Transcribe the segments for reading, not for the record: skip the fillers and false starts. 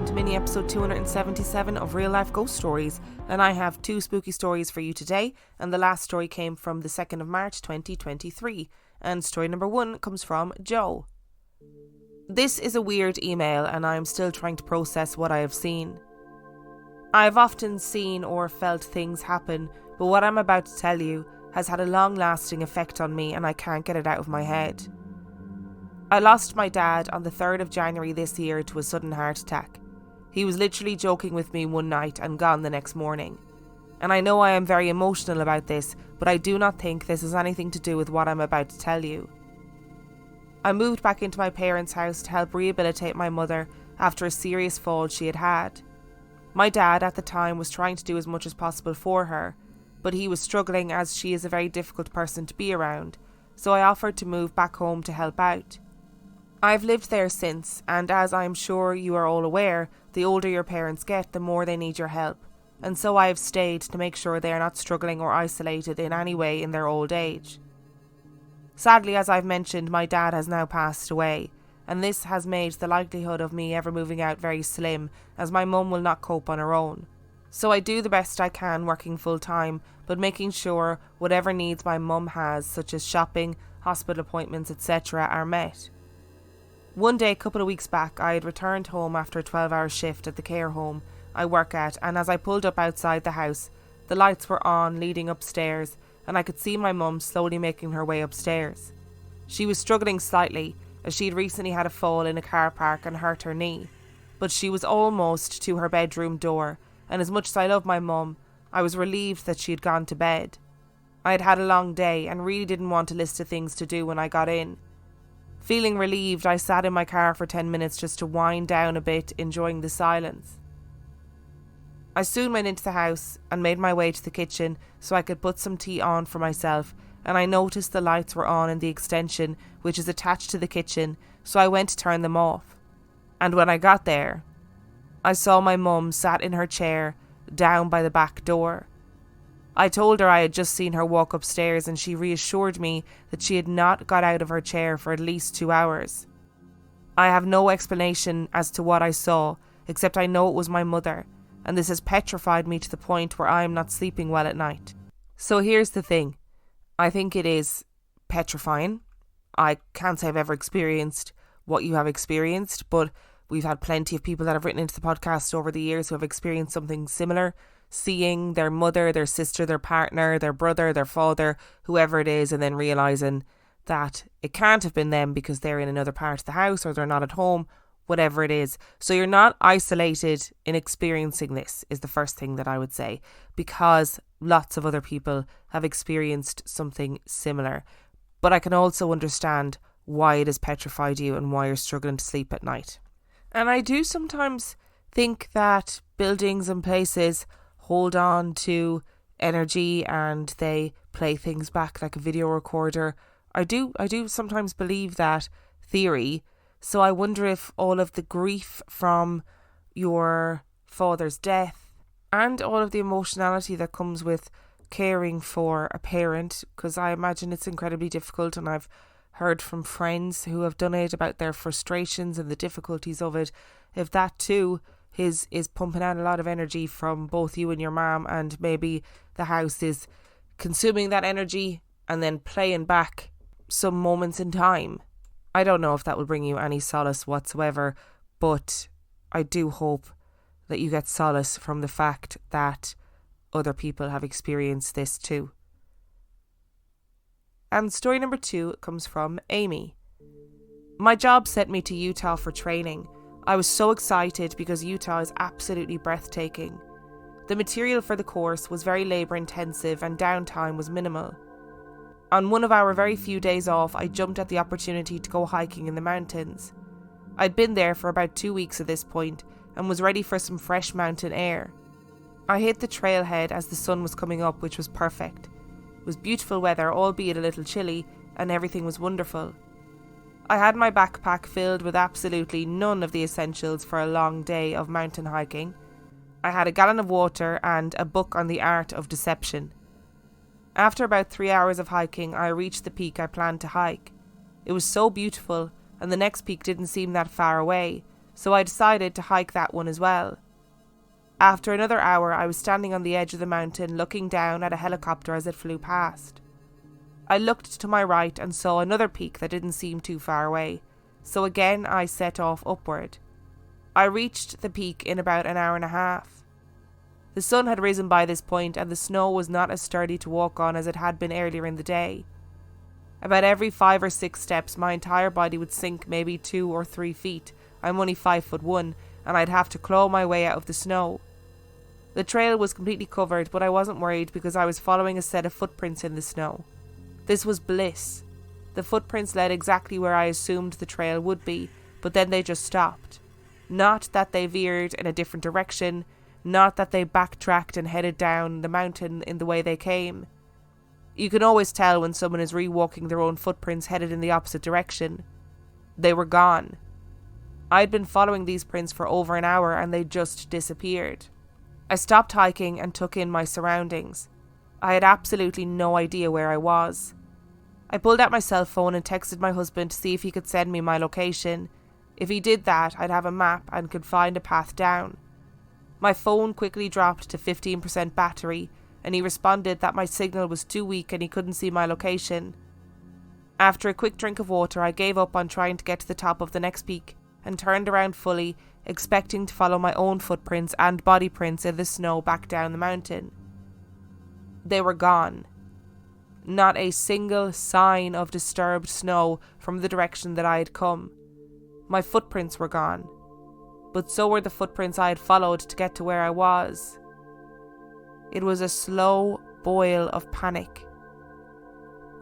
to mini episode 277 of Real Life Ghost Stories, and I have 2 spooky stories for you today, and the last story came from the 2nd of March 2023, and story number 1 comes from Jo. This is a weird email and I am still trying to process what I have seen. I have often seen or felt things happen, but what I'm about to tell you has had a long-lasting effect on me and I can't get it out of my head. I lost my dad on the 3rd of January this year to a sudden heart attack. He was literally joking with me one night and gone the next morning. And I know I am very emotional about this, but I do not think this has anything to do with what I'm about to tell you. I moved back into my parents' house to help rehabilitate my mother after a serious fall she had had. My dad at the time was trying to do as much as possible for her, but he was struggling as she is a very difficult person to be around, so I offered to move back home to help out. I've lived there since, and as I'm sure you are all aware, the older your parents get, the more they need your help, and so I have stayed to make sure they are not struggling or isolated in any way in their old age. Sadly, as I've mentioned, my dad has now passed away, and this has made the likelihood of me ever moving out very slim, as my mum will not cope on her own. So I do the best I can working full time, but making sure whatever needs my mum has, such as shopping, hospital appointments, etc., are met. One day, a couple of weeks back, I had returned home after a 12-hour shift at the care home I work at, and as I pulled up outside the house, the lights were on leading upstairs, and I could see my mum slowly making her way upstairs. She was struggling slightly, as she had recently had a fall in a car park and hurt her knee, but she was almost to her bedroom door, and as much as I love my mum, I was relieved that she had gone to bed. I had had a long day and really didn't want a list of things to do when I got in. Feeling relieved, I sat in my car for 10 minutes just to wind down a bit, enjoying the silence. I soon went into the house and made my way to the kitchen so I could put some tea on for myself, and I noticed the lights were on in the extension which is attached to the kitchen, so I went to turn them off. And when I got there, I saw my mum sat in her chair down by the back door. I told her I had just seen her walk upstairs and she reassured me that she had not got out of her chair for at least 2 hours. I have no explanation as to what I saw, except I know it was my mother, and this has petrified me to the point where I am not sleeping well at night. So here's the thing. I think it is petrifying. I can't say I've ever experienced what you have experienced, but we've had plenty of people that have written into the podcast over the years who have experienced something similar, seeing their mother, their sister, their partner, their brother, their father, whoever it is, and then realising that it can't have been them because they're in another part of the house or they're not at home, whatever it is. So you're not isolated in experiencing this, is the first thing that I would say, because lots of other people have experienced something similar. But I can also understand why it has petrified you and why you're struggling to sleep at night. And I do sometimes think that buildings and places hold on to energy and they play things back like a video recorder. I do sometimes believe that theory. So I wonder if all of the grief from your father's death and all of the emotionality that comes with caring for a parent, because I imagine it's incredibly difficult, and I've heard from friends who have done it about their frustrations and the difficulties of it, if that too is pumping out a lot of energy from both you and your mum, and maybe the house is consuming that energy and then playing back some moments in time. I don't know if that will bring you any solace whatsoever, but I do hope that you get solace from the fact that other people have experienced this too. And story number 2 comes from Aimee. My job sent me to Utah for training. I was so excited because Utah is absolutely breathtaking. The material for the course was very labour intensive and downtime was minimal. On one of our very few days off, I jumped at the opportunity to go hiking in the mountains. I'd been there for about 2 weeks at this point and was ready for some fresh mountain air. I hit the trailhead as the sun was coming up, which was perfect. It was beautiful weather, albeit a little chilly, and everything was wonderful. I had my backpack filled with absolutely none of the essentials for a long day of mountain hiking. I had a gallon of water and a book on the art of deception. After about 3 hours of hiking, I reached the peak I planned to hike. It was so beautiful, and the next peak didn't seem that far away, so I decided to hike that one as well. After another hour, I was standing on the edge of the mountain looking down at a helicopter as it flew past. I looked to my right and saw another peak that didn't seem too far away, so again I set off upward. I reached the peak in about an hour and a half. The sun had risen by this point and the snow was not as sturdy to walk on as it had been earlier in the day. About every 5 or 6 steps my entire body would sink maybe 2 or 3 feet. I'm only 5'1" and I'd have to claw my way out of the snow. The trail was completely covered, but I wasn't worried because I was following a set of footprints in the snow. This was bliss. The footprints led exactly where I assumed the trail would be, but then they just stopped. Not that they veered in a different direction, not that they backtracked and headed down the mountain in the way they came. You can always tell when someone is re-walking their own footprints headed in the opposite direction. They were gone. I'd been following these prints for over an hour and they just disappeared. I stopped hiking and took in my surroundings. I had absolutely no idea where I was. I pulled out my cell phone and texted my husband to see if he could send me my location. If he did that, I'd have a map and could find a path down. My phone quickly dropped to 15% battery, and he responded that my signal was too weak and he couldn't see my location. After a quick drink of water, I gave up on trying to get to the top of the next peak and turned around fully, expecting to follow my own footprints and body prints in the snow back down the mountain. They were gone. Not a single sign of disturbed snow from the direction that I had come. My footprints were gone, but so were the footprints I had followed to get to where I was. It was a slow boil of panic.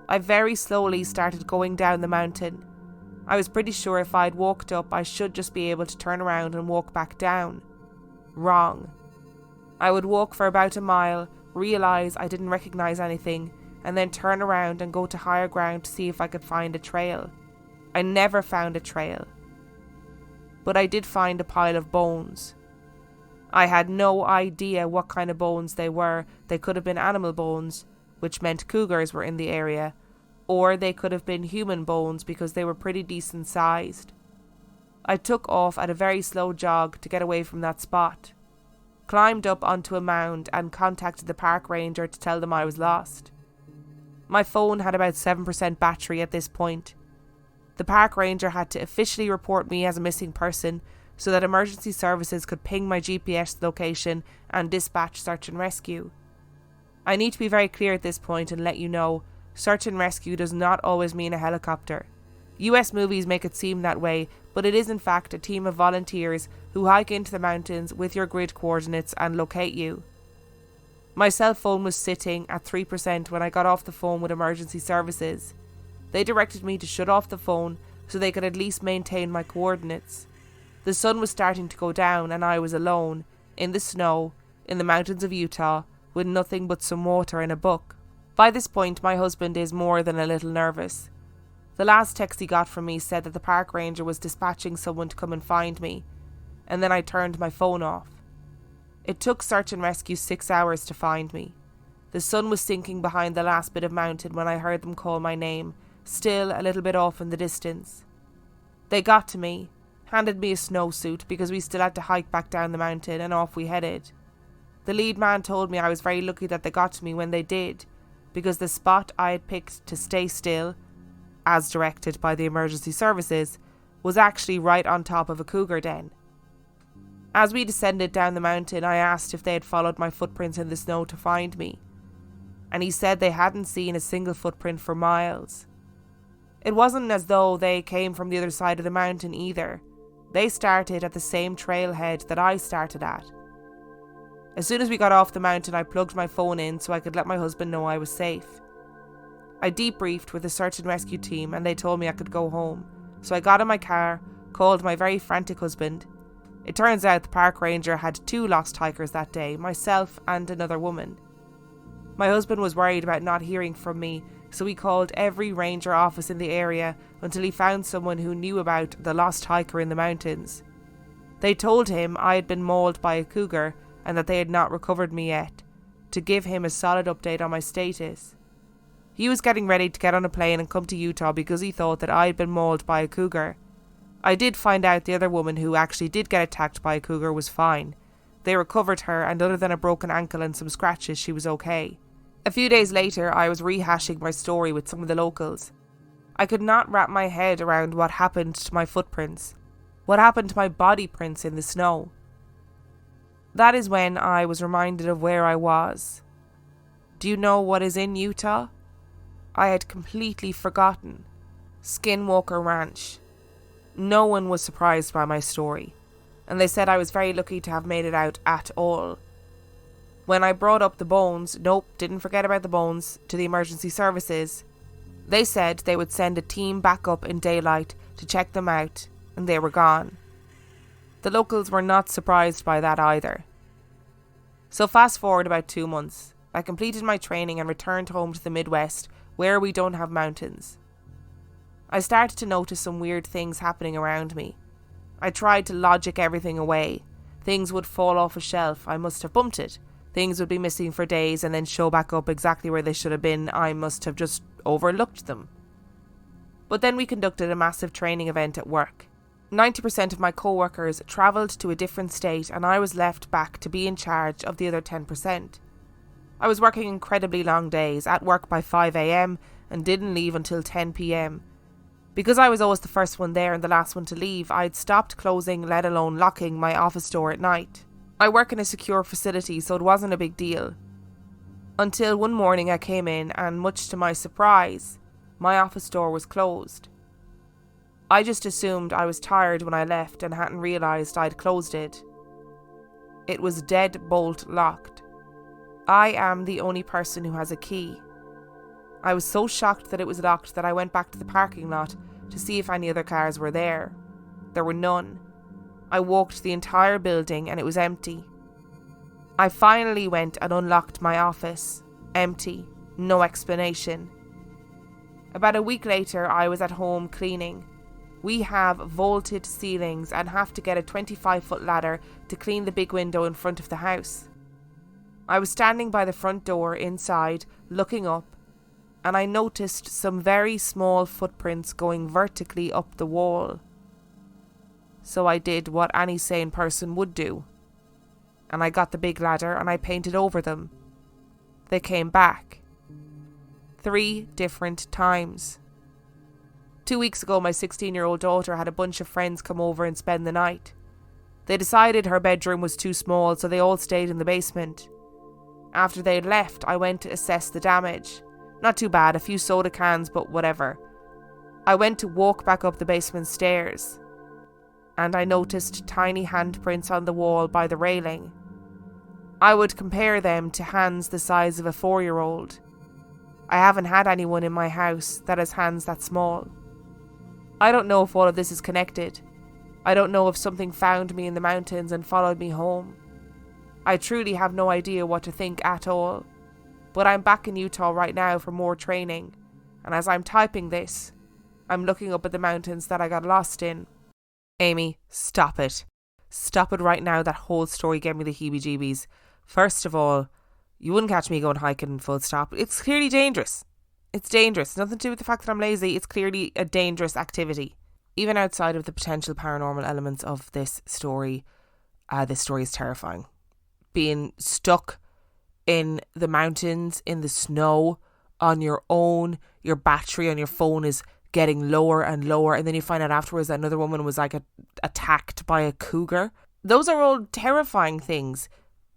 I very slowly started going down the mountain. I was pretty sure if I'd walked up, I should just be able to turn around and walk back down. Wrong. I would walk for about a mile, realise I didn't recognise anything, and then turn around and go to higher ground to see if I could find a trail. I never found a trail. But I did find a pile of bones. I had no idea what kind of bones they were. They could have been animal bones, which meant cougars were in the area, or they could have been human bones because they were pretty decent sized. I took off at a very slow jog to get away from that spot, climbed up onto a mound and contacted the park ranger to tell them I was lost. My phone had about 7% battery at this point. The park ranger had to officially report me as a missing person so that emergency services could ping my GPS location and dispatch search and rescue. I need to be very clear at this point and let you know, search and rescue does not always mean a helicopter. US movies make it seem that way, but it is in fact a team of volunteers who hike into the mountains with your grid coordinates and locate you. My cell phone was sitting at 3% when I got off the phone with emergency services. They directed me to shut off the phone so they could at least maintain my coordinates. The sun was starting to go down and I was alone, in the snow, in the mountains of Utah, with nothing but some water and a book. By this point, my husband is more than a little nervous. The last text he got from me said that the park ranger was dispatching someone to come and find me, and then I turned my phone off. It took search and rescue 6 hours to find me. The sun was sinking behind the last bit of mountain when I heard them call my name, still a little bit off in the distance. They got to me, handed me a snowsuit because we still had to hike back down the mountain, and off we headed. The lead man told me I was very lucky that they got to me when they did, because the spot I had picked to stay still, as directed by the emergency services, was actually right on top of a cougar den. As we descended down the mountain, I asked if they had followed my footprints in the snow to find me, and he said they hadn't seen a single footprint for miles. It wasn't as though they came from the other side of the mountain either. They started at the same trailhead that I started at. As soon as we got off the mountain, I plugged my phone in so I could let my husband know I was safe. I debriefed with the search and rescue team and they told me I could go home. So I got in my car, called my very frantic husband. It turns out the park ranger had 2 lost hikers that day, myself and another woman. My husband was worried about not hearing from me, so he called every ranger office in the area until he found someone who knew about the lost hiker in the mountains. They told him I had been mauled by a cougar and that they had not recovered me yet, to give him a solid update on my status. He was getting ready to get on a plane and come to Utah because he thought that I had been mauled by a cougar. I did find out the other woman who actually did get attacked by a cougar was fine. They recovered her, and other than a broken ankle and some scratches, she was okay. A few days later, I was rehashing my story with some of the locals. I could not wrap my head around what happened to my footprints. What happened to my body prints in the snow? That is when I was reminded of where I was. Do you know what is in Utah? I had completely forgotten. Skinwalker Ranch. No one was surprised by my story, and they said I was very lucky to have made it out at all. When I brought up the bones, nope, didn't forget about the bones, to the emergency services, they said they would send a team back up in daylight to check them out, and they were gone. The locals were not surprised by that either. So fast forward about 2 months. I completed my training and returned home to the Midwest, where we don't have mountains. I started to notice some weird things happening around me. I tried to logic everything away. Things would fall off a shelf, I must have bumped it. Things would be missing for days and then show back up exactly where they should have been, I must have just overlooked them. But then we conducted a massive training event at work. 90% of my co-workers travelled to a different state, and I was left back to be in charge of the other 10%. I was working incredibly long days, at work by 5 a.m, and didn't leave until 10 p.m. Because I was always the first one there and the last one to leave, I'd stopped closing, let alone locking, my office door at night. I work in a secure facility, so it wasn't a big deal. Until one morning I came in, and much to my surprise, my office door was closed. I just assumed I was tired when I left and hadn't realised I'd closed it. It was deadbolt locked. I am the only person who has a key. I was so shocked that it was locked that I went back to the parking lot to see if any other cars were there. There were none. I walked the entire building and it was empty. I finally went and unlocked my office. Empty. No explanation. About a week later, I was at home cleaning. We have vaulted ceilings and have to get a 25-foot ladder to clean the big window in front of the house. I was standing by the front door inside, looking up, and I noticed some very small footprints going vertically up the wall. So I did what any sane person would do. And I got the big ladder and I painted over them. They came back. 3 different times. 2 weeks ago, my 16-year-old daughter had a bunch of friends come over and spend the night. They decided her bedroom was too small, so they all stayed in the basement. After they'd left, I went to assess the damage. Not too bad, a few soda cans, but whatever. I went to walk back up the basement stairs, and I noticed tiny handprints on the wall by the railing. I would compare them to hands the size of a 4-year-old. I haven't had anyone in my house that has hands that small. I don't know if all of this is connected. I don't know if something found me in the mountains and followed me home. I truly have no idea what to think at all. But I'm back in Utah right now for more training, and as I'm typing this, I'm looking up at the mountains that I got lost in. Aimee, stop it. Stop it right now. That whole story gave me the heebie-jeebies. First of all, you wouldn't catch me going hiking full stop. It's clearly dangerous. It's dangerous. Nothing to do with the fact that I'm lazy. It's clearly a dangerous activity. Even outside of the potential paranormal elements of this story is terrifying. Being stuck in the mountains, in the snow, on your own, your battery on your phone is getting lower and lower, and then you find out afterwards that another woman was attacked by a cougar. Those are all terrifying things.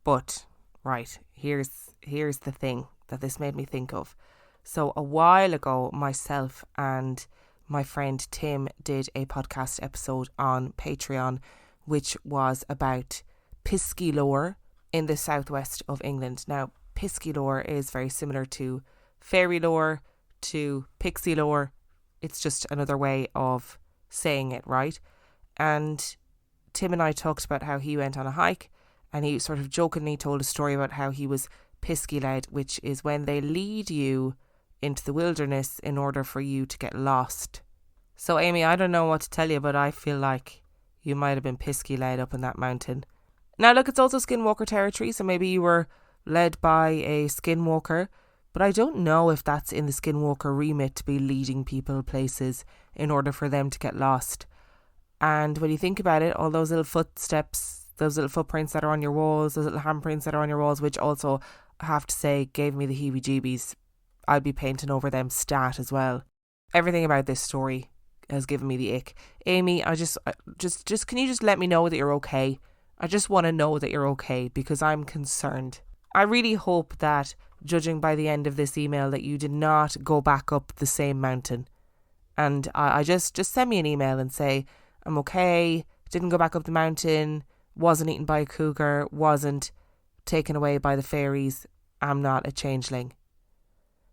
But, right, here's the thing that this made me think of. So a while ago, myself and my friend Tim did a podcast episode on Patreon, which was about Pisky lore in the southwest of England. Now, Pisky lore is very similar to fairy lore, to pixie lore. It's just another way of saying it, right? And Tim and I talked about how he went on a hike, and he sort of jokingly told a story about how he was pisky led, which is when they lead you into the wilderness in order for you to get lost. So Aimee, I don't know what to tell you, but I feel like you might have been pisky led up in that mountain. Now look, it's also skinwalker territory, so maybe you were led by a skinwalker, but I don't know if that's in the skinwalker remit to be leading people places in order for them to get lost. And when you think about it, all those little footsteps, those little footprints that are on your walls, those little handprints that are on your walls, which also, I have to say, gave me the heebie-jeebies. I'll be painting over them stat as well. Everything about this story has given me the ick. Aimee, can you just let me know that you're okay? I just want to know that you're okay because I'm concerned. I really hope that, judging by the end of this email, that you did not go back up the same mountain. And I just send me an email and say, I'm okay, didn't go back up the mountain, wasn't eaten by a cougar, wasn't taken away by the fairies, I'm not a changeling.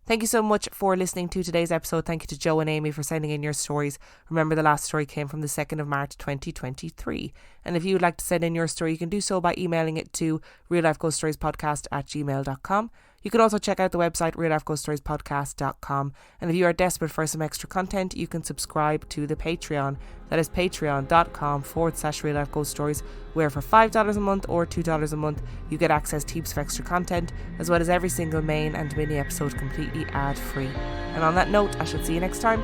Thank you so much for listening to today's episode. Thank you to Jo and Aimee for sending in your stories. Remember, the last story came from the 2nd of March 2023. And if you would like to send in your story, you can do so by emailing it to reallifeghoststoriespodcast@gmail.com. You can also check out the website reallifeghoststoriespodcast.com. And if you are desperate for some extra content, you can subscribe to the Patreon. That is patreon.com/reallifeghoststories, where for $5 a month or $2 a month, you get access to heaps of extra content, as well as every single main and mini episode completely ad-free. And on that note, I shall see you next time.